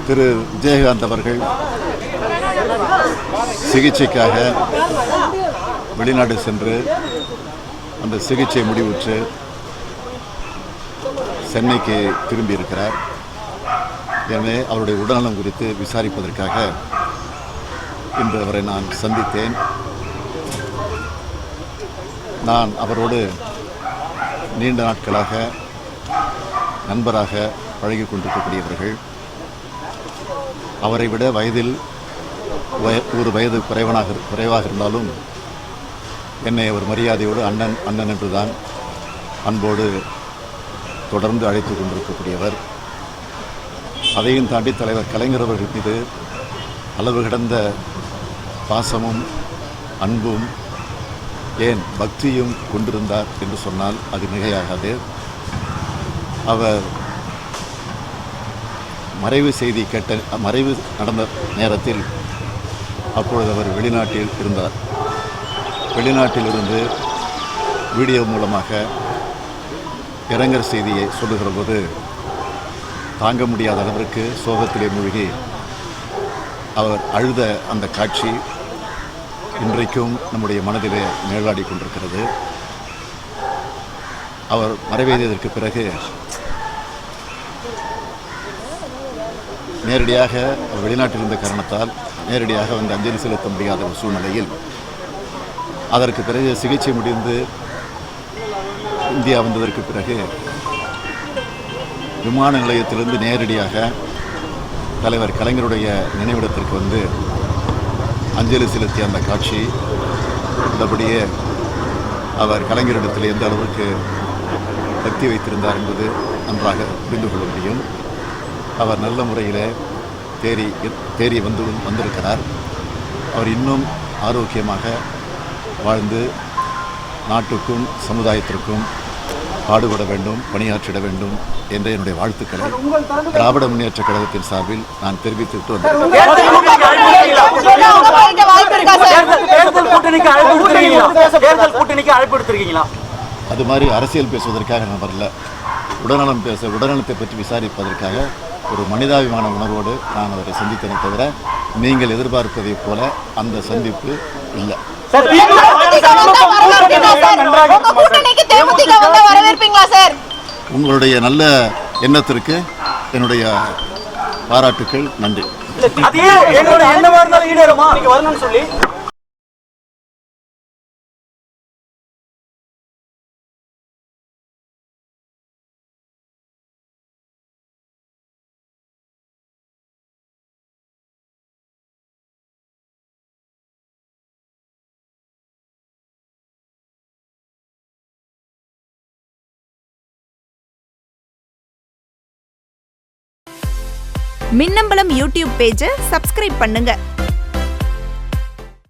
திரு விஜயகாந்த் அவர்கள் சிகிச்சைக்காக வெளிநாடு சென்று அந்த சிகிச்சை முடிவுற்று சென்னைக்கு திரும்பியிருக்கிறார். எனவே அவருடைய உடல்நலம் குறித்து விசாரிப்பதற்காக இன்று அவரை நான் சந்தித்தேன். நான் அவரோடு நீண்ட நாட்களாக நண்பராக பழகி கொண்டிருக்கக்கூடியவர்கள். அவரை விட வயதில் ஒரு வயது குறைவாக இருந்தாலும் என்னை அவர் மரியாதையோடு அண்ணன் என்றுதான் அன்போடு தொடர்ந்து அழைத்து கொண்டிருக்கக்கூடியவர். அதையும் தாண்டி தலைவர் கலைஞர் அவர்கள் மீது அளவு கடந்த பாசமும் அன்பும் ஏன் பக்தியும் கொண்டிருந்தார் என்று சொன்னால் அது மிகையாகாது. அவர் மறைவு நடந்த நேரத்தில் அப்பொழுது அவர் வெளிநாட்டில் இருந்தார். வெளிநாட்டிலிருந்து வீடியோ மூலமாக இரங்கல் செய்தியை சொல்லுகிற போது தாங்க முடியாத அளவிற்கு சோகத்திலே மூழ்கி அவர் அழுத அந்த காட்சி இன்றைக்கும் நம்முடைய மனதிலே மேலாடி கொண்டிருக்கிறது. அவர் மறைவேறியதற்கு பிறகு நேரடியாக வெளிநாட்டில் இருந்த காரணத்தால் நேரடியாக வந்து அஞ்சலி செலுத்த முடியாத ஒரு சூழ்நிலையில் அதற்கு பிறகு சிகிச்சை முடிந்து இந்தியா வந்ததற்கு பிறகு விமான நிலையத்திலிருந்து நேரடியாக தலைவர் கலைஞருடைய நினைவிடத்திற்கு வந்து அஞ்சலி செலுத்திய அந்த காட்சி உள்ளபடியே அவர் கலைஞரிடத்தில் எந்த அளவுக்கு பக்தி வைத்திருந்தார் என்பது நன்றாக புரிந்து கொள்ள முடியும். அவர் நல்ல முறையில் தேறி வந்திருக்கிறார். அவர் இன்னும் ஆரோக்கியமாக வாழ்ந்து நாட்டுக்கும் சமுதாயத்திற்கும் பாடுபட வேண்டும், பணியாற்றிட வேண்டும் என்ற என்னுடைய வாழ்த்துக்களை திராவிட முன்னேற்ற கழகத்தின் சார்பில் நான் தெரிவித்துவிட்டு வந்தேன். அது மாதிரி அரசியல் பேசுவதற்காக நான் வரல. உடல்நலத்தை பற்றி விசாரிப்பதற்காக ஒரு மனிதாபிமான உணர்வோடு நான் அவரை சந்தித்தனை தவிர நீங்கள் எதிர்பார்ப்பதைப் போல அந்த சந்திப்பு இல்லை. உங்களுடைய நல்ல எண்ணத்திற்கு என்னுடைய பாராட்டுக்கள். நன்றி. மின்னம்பலம் யூடியூப் பேஜை சப்ஸ்கிரைப் பண்ணுங்க.